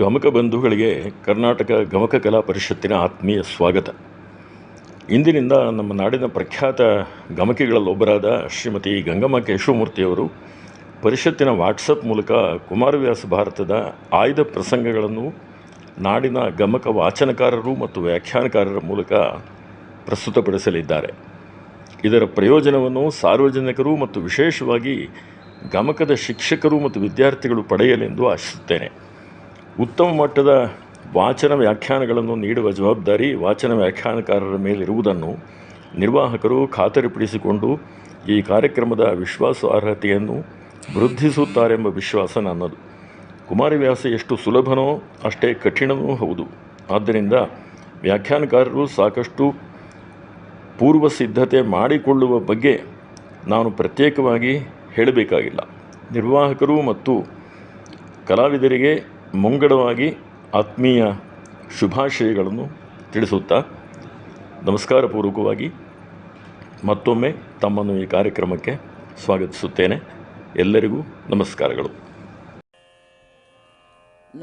ಗಮಕ ಬಂಧುಗಳಿಗೆ ಕರ್ನಾಟಕ ಗಮಕ ಕಲಾ ಪರಿಷತ್ತಿನ ಆತ್ಮೀಯ ಸ್ವಾಗತ. ಇಂದಿನಿಂದ ನಮ್ಮ ನಾಡಿನ ಪ್ರಖ್ಯಾತ ಗಮಕಿಗಳಲ್ಲೊಬ್ಬರಾದ ಶ್ರೀಮತಿ ಗಂಗಮ್ಮ ಕೇಶವಮೂರ್ತಿಯವರು ಪರಿಷತ್ತಿನ ವಾಟ್ಸಪ್ ಮೂಲಕ ಕುಮಾರವ್ಯಾಸ ಭಾರತದ ಆಯ್ದ ಪ್ರಸಂಗಗಳನ್ನು ನಾಡಿನ ಗಮಕ ವಾಚನಕಾರರು ಮತ್ತು ವ್ಯಾಖ್ಯಾನಕಾರರ ಮೂಲಕ ಪ್ರಸ್ತುತಪಡಿಸಲಿದ್ದಾರೆ. ಇದರ ಪ್ರಯೋಜನವನ್ನು ಸಾರ್ವಜನಿಕರು ಮತ್ತು ವಿಶೇಷವಾಗಿ ಗಮಕದ ಶಿಕ್ಷಕರು ಮತ್ತು ವಿದ್ಯಾರ್ಥಿಗಳು ಪಡೆಯಲೆಂದು ಆಶಿಸುತ್ತೇನೆ. ಉತ್ತಮ ಮಟ್ಟದ ವಾಚನ ವ್ಯಾಖ್ಯಾನಗಳನ್ನು ನೀಡುವ ಜವಾಬ್ದಾರಿ ವಾಚನ ವ್ಯಾಖ್ಯಾನಕಾರರ ಮೇಲಿರುವುದನ್ನು ನಿರ್ವಾಹಕರು ಖಾತರಿಪಡಿಸಿಕೊಂಡು ಈ ಕಾರ್ಯಕ್ರಮದ ವಿಶ್ವಾಸಾರ್ಹತೆಯನ್ನು ವೃದ್ಧಿಸುತ್ತಾರೆಂಬ ವಿಶ್ವಾಸ ನನ್ನದು. ಕುಮಾರವ್ಯಾಸ ಎಷ್ಟು ಸುಲಭನೋ ಅಷ್ಟೇ ಕಠಿಣವೂ ಹೌದು. ಆದ್ದರಿಂದ ವ್ಯಾಖ್ಯಾನಕಾರರು ಸಾಕಷ್ಟು ಪೂರ್ವ ಸಿದ್ಧತೆ ಮಾಡಿಕೊಳ್ಳುವ ಬಗ್ಗೆ ನಾನು ಪ್ರತ್ಯೇಕವಾಗಿ ಹೇಳಬೇಕಾಗಿಲ್ಲ. ನಿರ್ವಾಹಕರು ಮತ್ತು ಕಲಾವಿದರಿಗೆ ಮುಂಗಡವಾಗಿ ಆತ್ಮೀಯ ಶುಭಾಶಯಗಳನ್ನು ತಿಳಿಸುತ್ತಾ ನಮಸ್ಕಾರಪೂರ್ವಕವಾಗಿ ಮತ್ತೊಮ್ಮೆ ತಮ್ಮನ್ನು ಈ ಕಾರ್ಯಕ್ರಮಕ್ಕೆ ಸ್ವಾಗತಿಸುತ್ತೇನೆ. ಎಲ್ಲರಿಗೂ ನಮಸ್ಕಾರಗಳು.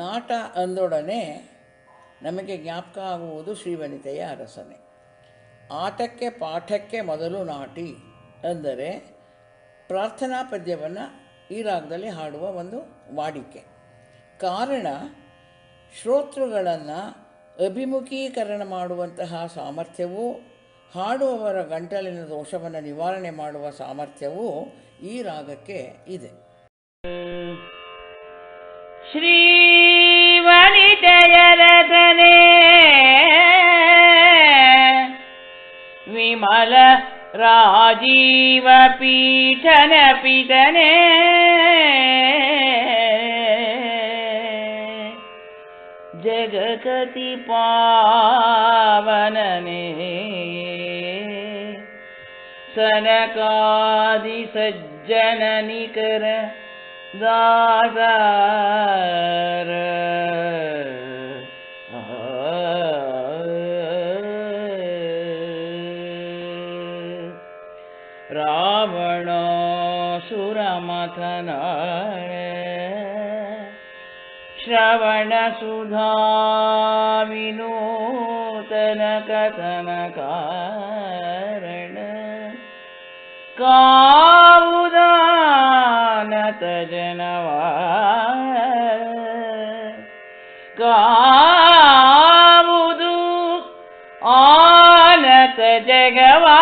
ನಾಟ ಅಂದೊಡನೆ ನಮಗೆ ಜ್ಞಾಪಕ ಆಗುವುದು ಶ್ರೀವನಿತೆಯ ಅರಸನೆ. ಆಟಕ್ಕೆ ಪಾಠಕ್ಕೆ ಮೊದಲು ನಾಟಿ ಅಂದರೆ ಪ್ರಾರ್ಥನಾ ಪದ್ಯವನ್ನು ಈ ರಾಗದಲ್ಲಿ ಹಾಡುವ ಒಂದು ವಾಡಿಕೆ. ಕಾರಣ ಶ್ರೋತೃಗಳನ್ನು ಅಭಿಮುಖೀಕರಣ ಮಾಡುವಂತಹ ಸಾಮರ್ಥ್ಯವೂ ಹಾಡುವವರ ಗಂಟಲಿನ ದೋಷವನ್ನು ನಿವಾರಣೆ ಮಾಡುವ ಸಾಮರ್ಥ್ಯವೂ ಈ ರಾಗಕ್ಕೆ ಇದೆ. ಶ್ರೀವನಿತೆಯರಸನೆ ವಿಮಲ ರಾಜೀವ ಪೀಠನ ಪಿತನೆ ಜಗಕತಿ ಪಾವನನೆ ಸನಕಾದಿ ಸಜ್ಜನ ನಿಕರ ದಾಸಾರ ರಾವಣಾಸುರಮಥನ ಶ್ರವಣ ಸುಧಾ ವಿನೂತನ ಕಥನ ಕಾರಣ ಕಾವುದಾನತ ಜನವಾ ಕಾವುದು ಆನತ ಜಗವಾ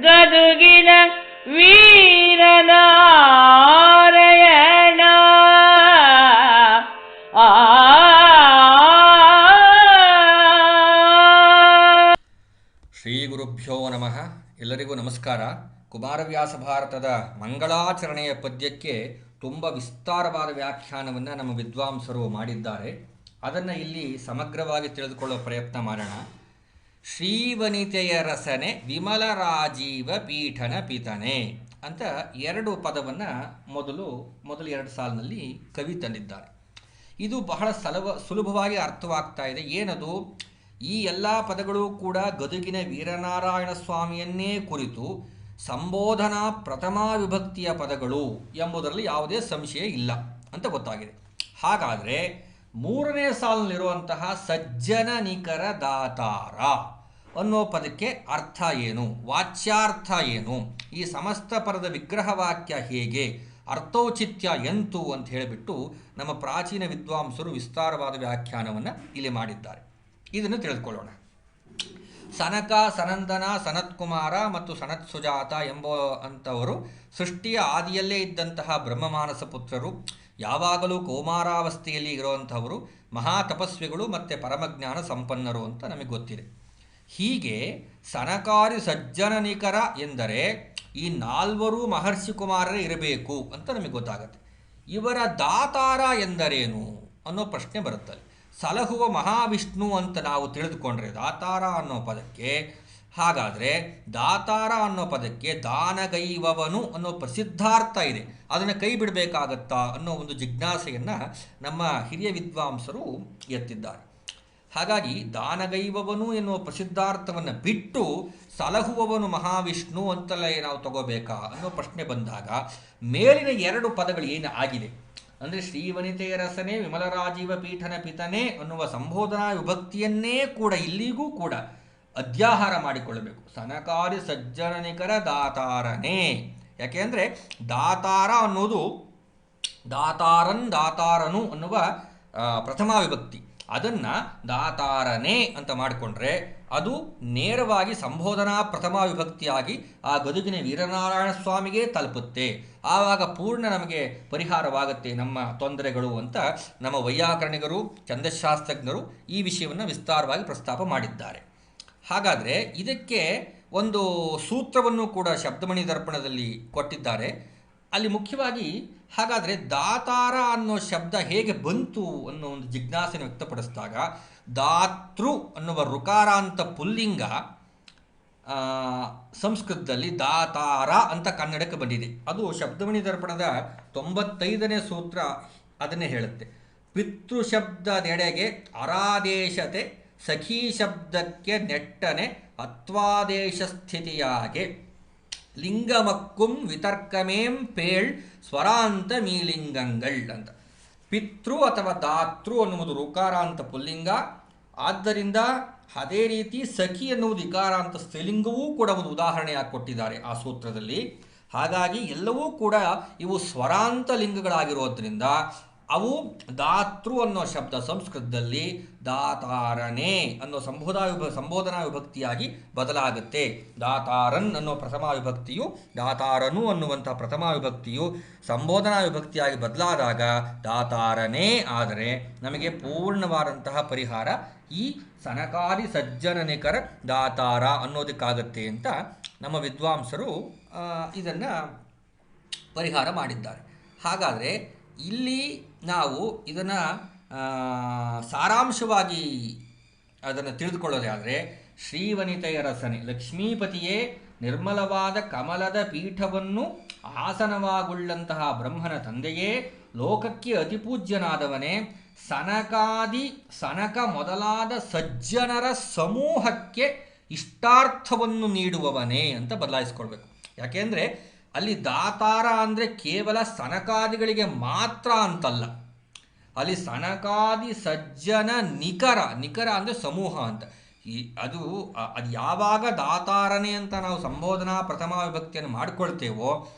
ಗದುಗಿನ ವೀರನಾರಾಯಣ. ಶ್ರೀ ಗುರುಭ್ಯೋ ನಮಃ. ಎಲ್ಲರಿಗೂ ನಮಸ್ಕಾರ. ಕುಮಾರವ್ಯಾಸ ಭಾರತದ ಮಂಗಳಾಚರಣೆಯ ಪದ್ಯಕ್ಕೆ ತುಂಬ ವಿಸ್ತಾರವಾದ ವ್ಯಾಖ್ಯಾನವನ್ನು ನಮ್ಮ ವಿದ್ವಾಂಸರು ಮಾಡಿದ್ದಾರೆ. ಅದನ್ನು ಇಲ್ಲಿ ಸಮಗ್ರವಾಗಿ ತಿಳಿದುಕೊಳ್ಳುವ ಪ್ರಯತ್ನ ಮಾಡೋಣ. ಶ್ರೀವನಿತೆಯ ರಸನೆ ವಿಮಲ ರಾಜೀವ ಪೀಠನ ಪಿತನೆ ಅಂತ ಎರಡು ಪದವನ್ನು ಮೊದಲು ಎರಡು ಸಾಲಿನಲ್ಲಿ ಕವಿ ತಂದಿದ್ದಾರೆ. ಇದು ಬಹಳ ಸುಲಭವಾಗಿ ಅರ್ಥವಾಗ್ತಾ ಇದೆ. ಏನದು? ಈ ಎಲ್ಲ ಪದಗಳು ಕೂಡ ಗದುಗಿನ ವೀರನಾರಾಯಣ ಸ್ವಾಮಿಯನ್ನೇ ಕುರಿತು ಸಂಬೋಧನಾ ಪ್ರಥಮಾ ವಿಭಕ್ತಿಯ ಪದಗಳು ಎಂಬುದರಲ್ಲಿ ಯಾವುದೇ ಸಂಶಯ ಇಲ್ಲ ಅಂತ ಗೊತ್ತಾಗಿದೆ. ಹಾಗಾದರೆ ಮೂರನೇ ಸಾಲಿನಲ್ಲಿರುವಂತಹ ಸಜ್ಜನ ನಿಕರ ದಾತಾರ ಅನ್ನೋ ಪದಕ್ಕೆ ಅರ್ಥ ಏನು, ವಾಚ್ಯಾರ್ಥ ಏನು, ಈ ಸಮಸ್ತ ಪದದ ವಿಗ್ರಹ ವಾಕ್ಯ ಹೇಗೆ, ಅರ್ಥೌಚಿತ್ಯ ಎಂತು ಅಂತ ಹೇಳಿಬಿಟ್ಟು ನಮ್ಮ ಪ್ರಾಚೀನ ವಿದ್ವಾಂಸರು ವಿಸ್ತಾರವಾದ ವ್ಯಾಖ್ಯಾನವನ್ನು ಇಲ್ಲಿ ಮಾಡಿದ್ದಾರೆ. ಇದನ್ನು ತಿಳಿದುಕೊಳ್ಳೋಣ. ಸನಕ, ಸನಂದನ, ಸನತ್ಕುಮಾರ ಮತ್ತು ಸನತ್ ಸುಜಾತ ಅಂಥವರು ಸೃಷ್ಟಿಯ ಆದಿಯಲ್ಲೇ ಇದ್ದಂತಹ ಬ್ರಹ್ಮಮಾನಸ ಪುತ್ರರು, ಯಾವಾಗಲೂ ಕೌಮಾರಾವಸ್ಥೆಯಲ್ಲಿ ಇರುವಂಥವರು, ಮಹಾತಪಸ್ವಿಗಳು ಮತ್ತು ಪರಮಜ್ಞಾನ ಸಂಪನ್ನರು ಅಂತ ನಮಗೆ ಗೊತ್ತಿದೆ. ಹೀಗೆ ಸನಕಾರಿ ಸಜ್ಜನ ನಿಕರ ಎಂದರೆ ಈ ನಾಲ್ವರು ಮಹರ್ಷಿ ಕುಮಾರರೇ ಇರಬೇಕು ಅಂತ ನಮಗೆ ಗೊತ್ತಾಗುತ್ತೆ. ಇವರ ದಾತಾರ ಎಂದರೇನು ಅನ್ನೋ ಪ್ರಶ್ನೆ ಬರುತ್ತದೆ. ಸಲಹುವ ಮಹಾವಿಷ್ಣು ಅಂತ ನಾವು ತಿಳಿದುಕೊಂಡ್ರೆ ದಾತಾರ ಅನ್ನೋ ಪದಕ್ಕೆ, ಹಾಗಾದರೆ ದಾತಾರ ಅನ್ನೋ ಪದಕ್ಕೆ ದಾನಗೈವವನು ಅನ್ನೋ ಪ್ರಸಿದ್ಧಾರ್ಥ ಇದೆ. ಅದನ್ನು ಕೈ ಬಿಡಬೇಕಾಗತ್ತಾ ಅನ್ನೋ ಒಂದು ಜಿಜ್ಞಾಸೆಯನ್ನು ನಮ್ಮ ಹಿರಿಯ ವಿದ್ವಾಂಸರು ಎತ್ತಿದ್ದಾರೆ. ಹಾಗಾಗಿ ದಾನಗೈವವನು ಎನ್ನುವ ಪ್ರಸಿದ್ಧಾರ್ಥವನ್ನು ಬಿಟ್ಟು ಸಲಹುವವನು ಮಹಾವಿಷ್ಣು ಅಂತಲೇ ನಾವು ತಗೋಬೇಕಾ ಅನ್ನೋ ಪ್ರಶ್ನೆ ಬಂದಾಗ ಮೇಲಿನ ಎರಡು ಪದಗಳು ಏನು ಆಗಿದೆ ಅಂದರೆ ಶ್ರೀವನಿತೆಯ ರಸನೆ ವಿಮಲರಾಜೀವ ಪೀಠನ ಪಿತನೆ ಅನ್ನುವ ಸಂಬೋಧನಾ ವಿಭಕ್ತಿಯನ್ನೇ ಕೂಡ ಇಲ್ಲಿಗೂ ಕೂಡ ಅಧ್ಯಾಹಾರ ಮಾಡಿಕೊಳ್ಳಬೇಕು. ಸನಕಾರಿ ಸಜ್ಜನನಿಕರ ದಾತಾರನೇ. ಯಾಕೆಂದರೆ ದಾತಾರ ಅನ್ನೋದು ದಾತಾರನು ಅನ್ನುವ ಪ್ರಥಮ ವಿಭಕ್ತಿ. ಅದನ್ನು ದಾತಾರನೇ ಅಂತ ಮಾಡಿಕೊಂಡ್ರೆ ಅದು ನೇರವಾಗಿ ಸಂಬೋಧನಾ ಪ್ರಥಮ ವಿಭಕ್ತಿಯಾಗಿ ಆ ಗದುಗಿನ ವೀರನಾರಾಯಣ ಸ್ವಾಮಿಗೆ ತಲುಪುತ್ತೆ. ಆವಾಗ ಪೂರ್ಣ ನಮಗೆ ಪರಿಹಾರವಾಗುತ್ತೆ ನಮ್ಮ ತೊಂದರೆಗಳು ಅಂತ ನಮ್ಮ ವೈಯಾಕರಣಿಗರು, ಛಂದಶಾಸ್ತ್ರಜ್ಞರು ಈ ವಿಷಯವನ್ನು ವಿಸ್ತಾರವಾಗಿ ಪ್ರಸ್ತಾಪ ಮಾಡಿದ್ದಾರೆ. ಹಾಗಾದರೆ ಇದಕ್ಕೆ ಒಂದು ಸೂತ್ರವನ್ನು ಕೂಡ ಶಬ್ದಮಣಿ ದರ್ಪಣದಲ್ಲಿ ಕೊಟ್ಟಿದ್ದಾರೆ. ಅಲ್ಲಿ ಮುಖ್ಯವಾಗಿ ಹಾಗಾದರೆ ದಾತಾರ ಅನ್ನೋ ಶಬ್ದ ಹೇಗೆ ಬಂತು ಅನ್ನೋ ಒಂದು ಜಿಜ್ಞಾಸೆಯನ್ನು ವ್ಯಕ್ತಪಡಿಸಿದಾಗ, ದಾತೃ ಅನ್ನುವ ಋಕಾರಾಂತ ಪುಲ್ಲಿಂಗ ಸಂಸ್ಕೃತದಲ್ಲಿ ದಾತಾರ ಅಂತ ಕನ್ನಡಕ್ಕೆ ಬಂದಿದೆ. ಅದು ಶಬ್ದಮಣಿ ದರ್ಪಣದ 95ನೇ ಸೂತ್ರ ಅದನ್ನೇ ಹೇಳುತ್ತೆ. ಪಿತೃ ಶಬ್ದದೆಡೆಗೆ ಅರಾದೇಶತೆ ಸಖೀ ಶಬ್ದಕ್ಕೆ ನೆಟ್ಟನೆ ಅತ್ವಾದೇಶ ಸ್ಥಿತಿಯಾಗೆ ಲಿಂಗಮಕ್ಕುಂ ವಿತರ್ಕಮೇಂ ಪೇಳ್ ಸ್ವರಾಂತ ಮೀಲಿಂಗಂಗಳ್ ಅಂತ. ಪಿತೃ ಅಥವಾ ದಾತೃ ಅನ್ನುವುದು ಋಕಾರಾಂತ ಪುಲ್ಲಿಂಗ. ಆದ್ದರಿಂದ ಅದೇ ರೀತಿ ಸಖಿ ಎನ್ನುವುದು ಇಕಾರಾಂತ ಸ್ತ್ರೀಲಿಂಗವೂ ಕೂಡ ಒಂದು ಉದಾಹರಣೆಯಾಗಿ ಕೊಟ್ಟಿದ್ದಾರೆ ಆ ಸೂತ್ರದಲ್ಲಿ. ಹಾಗಾಗಿ ಎಲ್ಲವೂ ಕೂಡ ಇವು ಸ್ವರಾಂತ ಲಿಂಗಗಳಾಗಿರೋದ್ರಿಂದ ಅವು ದಾತೃ ಅನ್ನೋ ಶಬ್ದ ಸಂಸ್ಕೃತದಲ್ಲಿ ದಾತಾರನೇ ಅನ್ನೋ ಸಂಬೋಧನಾ ವಿಭಕ್ತಿಯಾಗಿ ಬದಲಾಗುತ್ತೆ. ದಾತಾರನ್ ಅನ್ನೋ ಪ್ರಥಮ ವಿಭಕ್ತಿಯು ದಾತಾರನು ಅನ್ನುವಂಥ ಪ್ರಥಮ ವಿಭಕ್ತಿಯು ಸಂಬೋಧನಾ ವಿಭಕ್ತಿಯಾಗಿ ಬದಲಾದಾಗ ದಾತಾರನೇ ಆದರೆ ನಮಗೆ ಪೂರ್ಣವಾದಂತಹ ಪರಿಹಾರ ಈ ಸನಕಾರಿ ಸಜ್ಜನನಿಕರ ದಾತಾರ ಅನ್ನೋದಕ್ಕಾಗತ್ತೆ ಅಂತ ನಮ್ಮ ವಿದ್ವಾಂಸರು ಇದನ್ನು ಪರಿಹಾರ ಮಾಡಿದ್ದಾರೆ. ಹಾಗಾದರೆ ಇಲ್ಲಿ ನಾವು ಇದನ್ನು ಸಾರಾಂಶವಾಗಿ ಅದನ್ನು ತಿಳಿದುಕೊಳ್ಳೋದಾದರೆ, ಶ್ರೀವನಿತೆಯ ರಸನೆ ಲಕ್ಷ್ಮೀಪತಿಯೇ ನಿರ್ಮಲವಾದ ಕಮಲದ ಪೀಠವನ್ನು ಆಸನವಾಗುಳ್ಳಂತಹ ಬ್ರಹ್ಮನ ತಂದೆಯೇ, ಲೋಕಕ್ಕೆ ಅತಿಪೂಜ್ಯನಾದವನೇ, ಸನಕ ಮೊದಲಾದ ಸಜ್ಜನರ ಸಮೂಹಕ್ಕೆ ಇಷ್ಟಾರ್ಥವನ್ನು ನೀಡುವವನೇ ಅಂತ ಬದಲಾಯಿಸ್ಕೊಳ್ಬೇಕು. ಯಾಕೆಂದರೆ ಅಲ್ಲಿ ದಾತಾರ ಅಂದರೆ ಕೇವಲ ಸನಕಾದಿಗಳಿಗೆ ಮಾತ್ರ ಅಂತಲ್ಲ, ಅಲ್ಲಿ ಸನಕಾದಿ ಸಜ್ಜನ ನಿಕರ ಅಂದರೆ ಸಮೂಹ ಅಂತ. ಅದು ಯಾವಾಗ ದಾತಾರನೆ ಅಂತ ನಾವು ಸಂಬೋಧನಾ ಪ್ರಥಮ ವಿಭಕ್ತಿಯನ್ನು ಮಾಡಿಕೊಳ್ತೇವೋ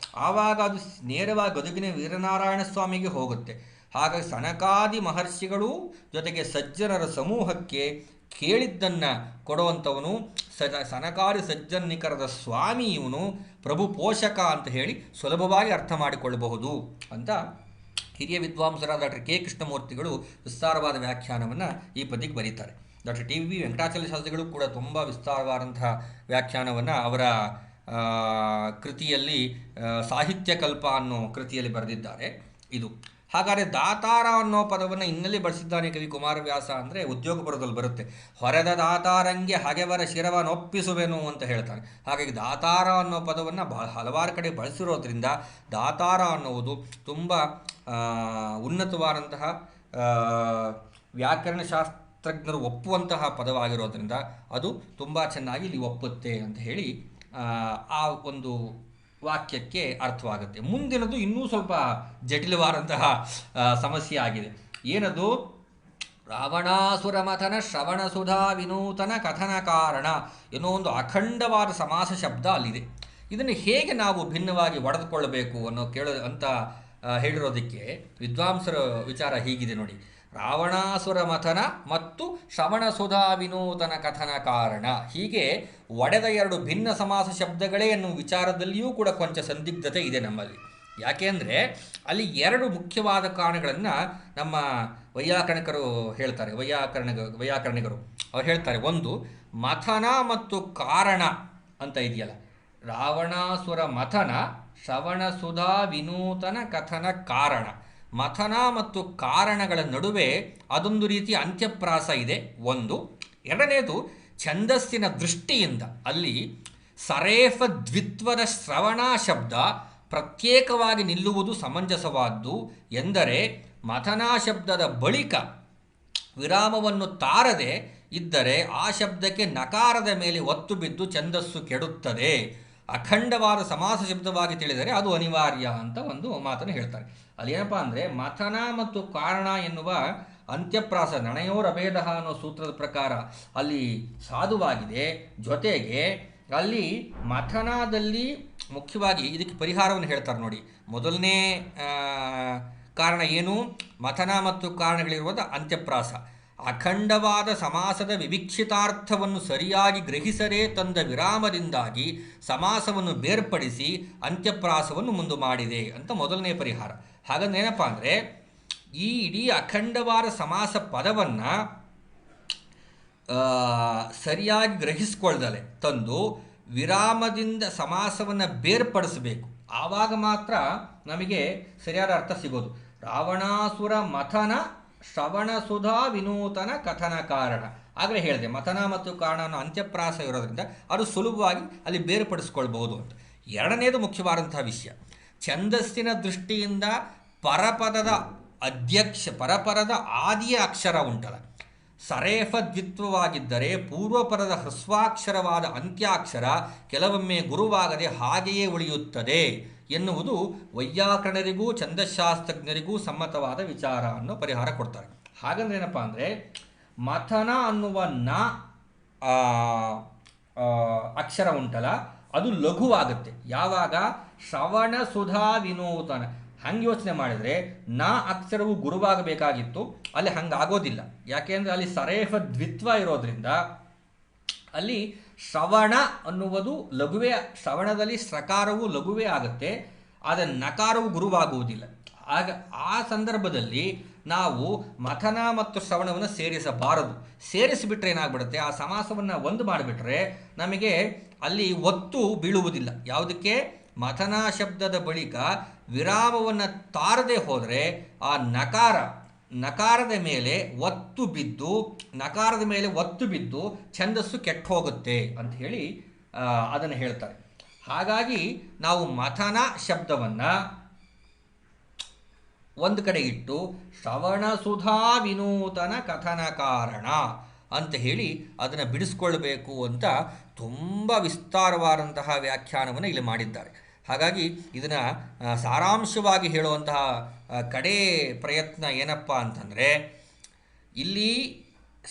ಆವಾಗ ಅದು ನೇರವಾಗಿ ಗದುಗಿನ ವೀರನಾರಾಯಣ ಸ್ವಾಮಿಗೆ ಹೋಗುತ್ತೆ. ಹಾಗಾಗಿ ಸನಕಾದಿ ಮಹರ್ಷಿಗಳು ಜೊತೆಗೆ ಸಜ್ಜನರ ಸಮೂಹಕ್ಕೆ ಕೇಳಿದ್ದನ್ನು ಕೊಡುವಂಥವನು ಸನಕಾರಿ ಸಜ್ಜನಿಕರದ ಸ್ವಾಮಿ, ಇವನು ಪ್ರಭು ಪೋಷಕ ಅಂತ ಹೇಳಿ ಸುಲಭವಾಗಿ ಅರ್ಥ ಮಾಡಿಕೊಳ್ಳಬಹುದು ಅಂತ ಹಿರಿಯ ವಿದ್ವಾಂಸರಾದ ಡಾಕ್ಟರ್ ಕೆ ಕೃಷ್ಣಮೂರ್ತಿಗಳು ವಿಸ್ತಾರವಾದ ವ್ಯಾಖ್ಯಾನವನ್ನು ಈ ಪದ್ಯಕ್ಕೆ ಬರೀತಾರೆ. ಡಾಕ್ಟರ್ ಟಿ ವಿ ವೆಂಕಟಾಚಲ ಶಾಸ್ತ್ರಿಗಳು ಕೂಡ ತುಂಬ ವಿಸ್ತಾರವಾದಂತಹ ವ್ಯಾಖ್ಯಾನವನ್ನು ಅವರ ಕೃತಿಯಲ್ಲಿ ಸಾಹಿತ್ಯ ಕಲ್ಪ ಅನ್ನೋ ಕೃತಿಯಲ್ಲಿ ಬರೆದಿದ್ದಾರೆ. ಇದು ಹಾಗಾದರೆ ದಾತಾರ ಅನ್ನೋ ಪದವನ್ನು ಇನ್ನಲ್ಲಿ ಬಳಸಿದ್ದಾನೆ ಕವಿ ಕುಮಾರವ್ಯಾಸ ಅಂದರೆ ಉದ್ಯೋಗಪುರದಲ್ಲಿ ಬರುತ್ತೆ. ಹೊರೆದ ದಾತಾರಂಗೆ ಹಗೆವರ ಶಿರವನ್ನೊಪ್ಪಿಸುವೆನು ಅಂತ ಹೇಳ್ತಾನೆ. ಹಾಗಾಗಿ ದಾತಾರ ಅನ್ನೋ ಪದವನ್ನು ಹಲವಾರು ಕಡೆ ಬಳಸಿರೋದ್ರಿಂದ ದಾತಾರ ಅನ್ನುವುದು ತುಂಬ ಉನ್ನತವಾದಂತಹ ವ್ಯಾಕರಣಶಾಸ್ತ್ರಜ್ಞರು ಒಪ್ಪುವಂತಹ ಪದವಾಗಿರೋದ್ರಿಂದ ಅದು ತುಂಬ ಚೆನ್ನಾಗಿ ಇಲ್ಲಿ ಒಪ್ಪುತ್ತೆ ಅಂತ ಹೇಳಿ ಆ ಒಂದು ವಾಕ್ಯಕ್ಕೆ ಅರ್ಥವಾಗುತ್ತೆ. ಮುಂದಿನದು ಇನ್ನೂ ಸ್ವಲ್ಪ ಜಟಿಲವಾದಂತಹ ಸಮಸ್ಯೆ ಆಗಿದೆ. ಏನದು? ರಾವಣಾಸುರ ಮಥನ ಶ್ರವಣ ಸುಧಾ ವಿನೂತನ ಕಥನ ಕಾರಣ ಎನ್ನುವ ಒಂದು ಅಖಂಡವಾದ ಸಮಾಸ ಶಬ್ದ ಅಲ್ಲಿದೆ. ಇದನ್ನು ಹೇಗೆ ನಾವು ಭಿನ್ನವಾಗಿ ಒಡೆದುಕೊಳ್ಳಬೇಕು ಅಂತ ಹೇಳಿರೋದಕ್ಕೆ ವಿದ್ವಾಂಸರ ವಿಚಾರ ಹೀಗಿದೆ ನೋಡಿ. ರಾವಣಾಸುರ ಮಥನ ಮತ್ತು ಶ್ರವಣ ಸುಧಾ ವಿನೂತನ ಕಥನ ಕಾರಣ, ಹೀಗೆ ಒಡೆದ ಎರಡು ಭಿನ್ನ ಸಮಾಸ ಶಬ್ದಗಳೇ ಎನ್ನುವ ವಿಚಾರದಲ್ಲಿಯೂ ಕೂಡ ಕೊಂಚ ಸಂದಿಗ್ಧತೆ ಇದೆ ನಮ್ಮಲ್ಲಿ. ಯಾಕೆಂದರೆ ಅಲ್ಲಿ ಎರಡು ಮುಖ್ಯವಾದ ಕಾರಣಗಳನ್ನು ನಮ್ಮ ವೈಯಾಕರಣಿಕರು ಹೇಳ್ತಾರೆ. ವೈಯಾಕರಣಿಗರು ಅವ್ರು ಹೇಳ್ತಾರೆ, ಒಂದು ಮಥನ ಮತ್ತು ಕಾರಣ ಅಂತ ಇದೆಯಲ್ಲ, ರಾವಣಾಸುರ ಮಥನ ಶ್ರವಣ ಸುಧಾ ವಿನೂತನ ಕಥನ ಕಾರಣ. ಮಥನ ಮತ್ತು ಕಾರಣಗಳ ನಡುವೆ ಅದೊಂದು ರೀತಿ ಅಂತ್ಯಪ್ರಾಸ ಇದೆ ಒಂದು. ಎರಡನೇದು ಛಂದಸ್ಸಿನ ದೃಷ್ಟಿಯಿಂದ ಅಲ್ಲಿ ಸರೇಫ ದ್ವಿತ್ವದ ಶ್ರವಣ ಶಬ್ದ ಪ್ರತ್ಯೇಕವಾಗಿ ನಿಲ್ಲುವುದು ಸಮಂಜಸವಾದ್ದು. ಎಂದರೆ ಮಥನ ಶಬ್ದದ ಬಳಿಕ ವಿರಾಮವನ್ನು ತಾರದೆ ಇದ್ದರೆ ಆ ಶಬ್ದಕ್ಕೆ ನಕಾರದ ಮೇಲೆ ಒತ್ತು ಬಿದ್ದು ಛಂದಸ್ಸು ಕೆಡುತ್ತದೆ. ಅಖಂಡವಾದ ಸಮಾಸ ಶಬ್ದವಾಗಿ ತಿಳಿದರೆ ಅದು ಅನಿವಾರ್ಯ ಅಂತ ಒಂದು ಮಾತನ್ನು ಹೇಳ್ತಾರೆ. ಅಲ್ಲೇನಪ್ಪ ಅಂದರೆ ಮಥನ ಮತ್ತು ಕಾರಣ ಎನ್ನುವ ಅಂತ್ಯಪ್ರಾಸ ನಣಯೋರಭೇದ ಅನ್ನೋ ಸೂತ್ರದ ಪ್ರಕಾರ ಅಲ್ಲಿ ಸಾಧುವಾಗಿದೆ. ಜೊತೆಗೆ ಅಲ್ಲಿ ಮಥನದಲ್ಲಿ ಮುಖ್ಯವಾಗಿ ಇದಕ್ಕೆ ಪರಿಹಾರವನ್ನು ಹೇಳ್ತಾರೆ ನೋಡಿ. ಮೊದಲನೇ ಕಾರಣ ಏನು? ಮಥನ ಮತ್ತು ಕಾರಣಗಳಿರುವುದು ಅಂತ್ಯಪ್ರಾಸ. ಅಖಂಡವಾದ ಸಮಾಸದ ವಿವಿಕ್ಷಿತಾರ್ಥವನ್ನು ಸರಿಯಾಗಿ ಗ್ರಹಿಸದೇ ತಂದ ವಿರಾಮದಿಂದಾಗಿ ಸಮಾಸವನ್ನು ಬೇರ್ಪಡಿಸಿ ಅಂತ್ಯಪ್ರಾಸವನ್ನು ಮುಂದೆ ಮಾಡಿದೆ ಅಂತ ಮೊದಲನೇ ಪರಿಹಾರ. ಹಾಗಂದ್ರೆ ಏನಪ್ಪ ಅಂದರೆ ಈ ಇಡೀ ಅಖಂಡವಾದ ಸಮಾಸ ಪದವನ್ನು ಸರಿಯಾಗಿ ಗ್ರಹಿಸ್ಕೊಳ್ದಲೆ ತಂದು ವಿರಾಮದಿಂದ ಸಮಾಸವನ್ನು ಬೇರ್ಪಡಿಸಬೇಕು. ಆವಾಗ ಮಾತ್ರ ನಮಗೆ ಸರಿಯಾದ ಅರ್ಥ ಸಿಗೋದು. ರಾವಣಾಸುರ ಮಥನ ಶ್ರವಣ ಸುಧಾ ವಿನೂತನ ಕಥನ ಕಾರಣ. ಆಗಲೇ ಹೇಳಿದೆ ಮಥನ ಮತ್ತು ಕಾರಣ ಅನ್ನೋ ಅಂತ್ಯಪ್ರಾಸ ಇರೋದ್ರಿಂದ ಅದು ಸುಲಭವಾಗಿ ಅಲ್ಲಿ ಬೇರ್ಪಡಿಸ್ಕೊಳ್ಬಹುದು ಅಂತ. ಎರಡನೇದು ಮುಖ್ಯವಾದಂತಹ ವಿಷಯ, ಛಂದಸ್ಸಿನ ದೃಷ್ಟಿಯಿಂದ ಪರಪದದ ಪರಪರದ ಆದಿಯ ಅಕ್ಷರ ಉಂಟಲ್ಲ, ಸರೇಫ ದ್ವಿತ್ವವಾಗಿದ್ದರೆ ಪೂರ್ವಪರದ ಹ್ರಸ್ವಾಕ್ಷರವಾದ ಅಂತ್ಯಾಕ್ಷರ ಕೆಲವೊಮ್ಮೆ ಗುರುವಾಗದೆ ಹಾಗೆಯೇ ಉಳಿಯುತ್ತದೆ ಎನ್ನುವುದು ವೈಯಾಕರಣರಿಗೂ ಛಂದಶಾಸ್ತ್ರಜ್ಞರಿಗೂ ಸಮ್ಮತವಾದ ವಿಚಾರ ಅನ್ನೋ ಪರಿಹಾರ ಕೊಡ್ತಾರೆ. ಹಾಗಂದ್ರೆ ಏನಪ್ಪ ಅಂದರೆ ಮಥನ ಅನ್ನುವ ನ ಅಕ್ಷರ ಉಂಟಲ್ಲ ಅದು ಲಘುವಾಗುತ್ತೆ ಯಾವಾಗ ಶ್ರವಣ ಸುಧಾ ವಿನೂತನ. ಹಂಗೆ ಯೋಚನೆ ಮಾಡಿದರೆ ನ ಅಕ್ಷರವು ಗುರುವಾಗಬೇಕಾಗಿತ್ತು, ಅಲ್ಲಿ ಹಂಗಾಗೋದಿಲ್ಲ. ಯಾಕೆಂದರೆ ಅಲ್ಲಿ ಸರೇಫ ದ್ವಿತ್ವ ಇರೋದ್ರಿಂದ ಅಲ್ಲಿ ಶ್ರವಣ ಅನ್ನುವುದು ಲಘುವೇ, ಶ್ರವಣದಲ್ಲಿ ಶ್ರಕಾರವು ಲಘುವೇ ಆಗುತ್ತೆ, ಆದರೆ ನಕಾರವು ಗುರುವಾಗುವುದಿಲ್ಲ. ಆಗ ಆ ಸಂದರ್ಭದಲ್ಲಿ ನಾವು ಮಥನ ಮತ್ತು ಶ್ರವಣವನ್ನು ಸೇರಿಸಬಾರದು. ಸೇರಿಸಿಬಿಟ್ರೆ ಏನಾಗ್ಬಿಡುತ್ತೆ, ಆ ಸಮಾಸವನ್ನು ಒಂದು ಮಾಡಿಬಿಟ್ರೆ ನಮಗೆ ಅಲ್ಲಿ ಒತ್ತು ಬೀಳುವುದಿಲ್ಲ. ಯಾವುದಕ್ಕೆ? ಮಥನ ಶಬ್ದದ ಬಳಿಕ ವಿರಾಮವನ್ನು ತಾರದೆ ಹೋದರೆ ಆ ನಕಾರದ ಮೇಲೆ ಒತ್ತು ಬಿದ್ದು ಛಂದಸ್ಸು ಕೆಟ್ಟು ಹೋಗುತ್ತೆ ಅಂತ ಹೇಳಿ ಅದನ್ನು ಹೇಳ್ತಾರೆ. ಹಾಗಾಗಿ ನಾವು ಮಥನ ಶಬ್ದವನ್ನು ಒಂದು ಕಡೆ ಇಟ್ಟು ಶ್ರವಣ ಸುಧಾ ವಿನೂತನ ಕಥನ ಕಾರಣ ಅಂತ ಹೇಳಿ ಅದನ್ನು ಬಿಡಿಸ್ಕೊಳ್ಬೇಕು ಅಂತ ತುಂಬ ವಿಸ್ತಾರವಾದಂತಹ ವ್ಯಾಖ್ಯಾನವನ್ನು ಇಲ್ಲಿ ಮಾಡಿದ್ದಾರೆ. ಹಾಗಾಗಿ ಇದನ್ನು ಸಾರಾಂಶವಾಗಿ ಹೇಳುವಂತಹ ಕಡೆ ಪ್ರಯತ್ನ ಏನಪ್ಪ ಅಂತಂದರೆ, ಇಲ್ಲಿ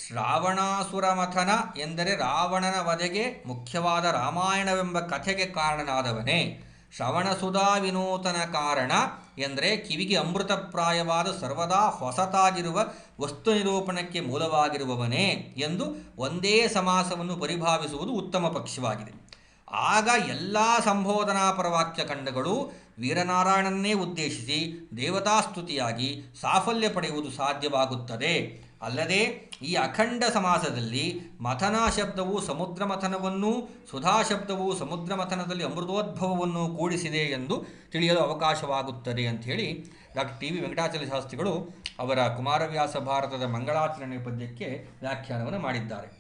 ಶ್ರಾವಣಾಸುರ ಮಥನ ಎಂದರೆ ರಾವಣನ ವಧೆಗೆ ಮುಖ್ಯವಾದ ರಾಮಾಯಣವೆಂಬ ಕಥೆಗೆ ಕಾರಣನಾದವನೇ. ಶ್ರವಣಸುಧಾ ವಿನೂತನ ಕಾರಣ ಎಂದರೆ ಕಿವಿಗೆ ಅಮೃತಪ್ರಾಯವಾದ ಸರ್ವದಾ ಹೊಸತಾಗಿರುವ ವಸ್ತು ನಿರೂಪಣಕ್ಕೆ ಮೂಲವಾಗಿರುವವನೇ ಎಂದು ಒಂದೇ ಸಮಾಸವನ್ನು ಪರಿಭಾವಿಸುವುದು ಉತ್ತಮ ಪಕ್ಷವಾಗಿದೆ. ಆಗ ಎಲ್ಲ ಸಂಬೋಧನಾಪರ ವಾಕ್ಯ ಖಂಡಗಳು ವೀರನಾರಾಯಣನ್ನೇ ಉದ್ದೇಶಿಸಿ ದೇವತಾಸ್ತುತಿಯಾಗಿ ಸಾಫಲ್ಯ ಪಡೆಯುವುದು ಸಾಧ್ಯವಾಗುತ್ತದೆ. ಅಲ್ಲದೆ ಈ ಅಖಂಡ ಸಮಾಸದಲ್ಲಿ ಮಥನ ಶಬ್ದವು ಸಮುದ್ರ ಮಥನವನ್ನು, ಸುಧಾ ಶಬ್ದವು ಸಮುದ್ರ ಮಥನದಲ್ಲಿ ಅಮೃತೋದ್ಭವವನ್ನು ಕೂಡಿಸಿದೆ ಎಂದು ತಿಳಿಯಲು ಅವಕಾಶವಾಗುತ್ತದೆ ಅಂಥೇಳಿ ಡಾಕ್ಟರ್ ಟಿ ವಿ ವೆಂಕಟಾಚಲ ಶಾಸ್ತ್ರಿಗಳು ಅವರ ಕುಮಾರವ್ಯಾಸ ಭಾರತದ ಮಂಗಳಾಚರಣೆ ಪದ್ಯಕ್ಕೆ ವ್ಯಾಖ್ಯಾನವನ್ನು ಮಾಡಿದ್ದಾರೆ.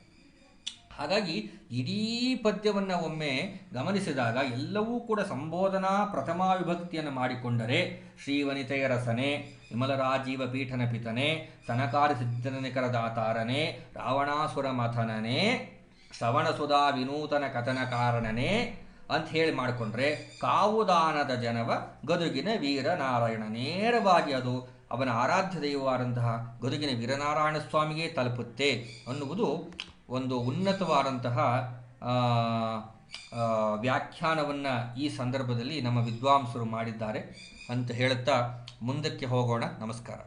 ಹಾಗಾಗಿ ಇಡೀ ಪದ್ಯವನ್ನು ಒಮ್ಮೆ ಗಮನಿಸಿದಾಗ ಎಲ್ಲವೂ ಕೂಡ ಸಂಬೋಧನಾ ಪ್ರಥಮಾ ವಿಭಕ್ತಿಯನ್ನು ಮಾಡಿಕೊಂಡರೆ ಶ್ರೀವನಿತೆಯ ರಸನೆ, ವಿಮಲರಾಜೀವ ಪೀಠನ ಪಿತನೆ, ಸನಕಾರಿ ಸಿದ್ಧನಿಕರ ದಾತಾರನೆ, ರಾವಣಾಸುರ ಮಥನನೇ, ಶ್ರವಣಸುಧಾ ವಿನೂತನ ಕಥನ ಕಾರಣನೇ ಅಂತ ಹೇಳಿ ಮಾಡಿಕೊಂಡ್ರೆ ಕಾವುದಾನದ ಜನವ ಗದುಗಿನ ವೀರನಾರಾಯಣ, ನೇರವಾಗಿ ಅದು ಅವನ ಆರಾಧ್ಯ ದೈವವಾದಂತಹ ಗದುಗಿನ ವೀರನಾರಾಯಣ ಸ್ವಾಮಿಗೆ ತಲುಪುತ್ತೆ ಅನ್ನುವುದು ಒಂದು ಉನ್ನತವಾದಂತಹ ವ್ಯಾಖ್ಯಾನವನ್ನು ಈ ಸಂದರ್ಭದಲ್ಲಿ ನಮ್ಮ ವಿದ್ವಾಂಸರು ಮಾಡಿದ್ದಾರೆ ಅಂತ ಹೇಳುತ್ತಾ ಮುಂದಕ್ಕೆ ಹೋಗೋಣ. ನಮಸ್ಕಾರ.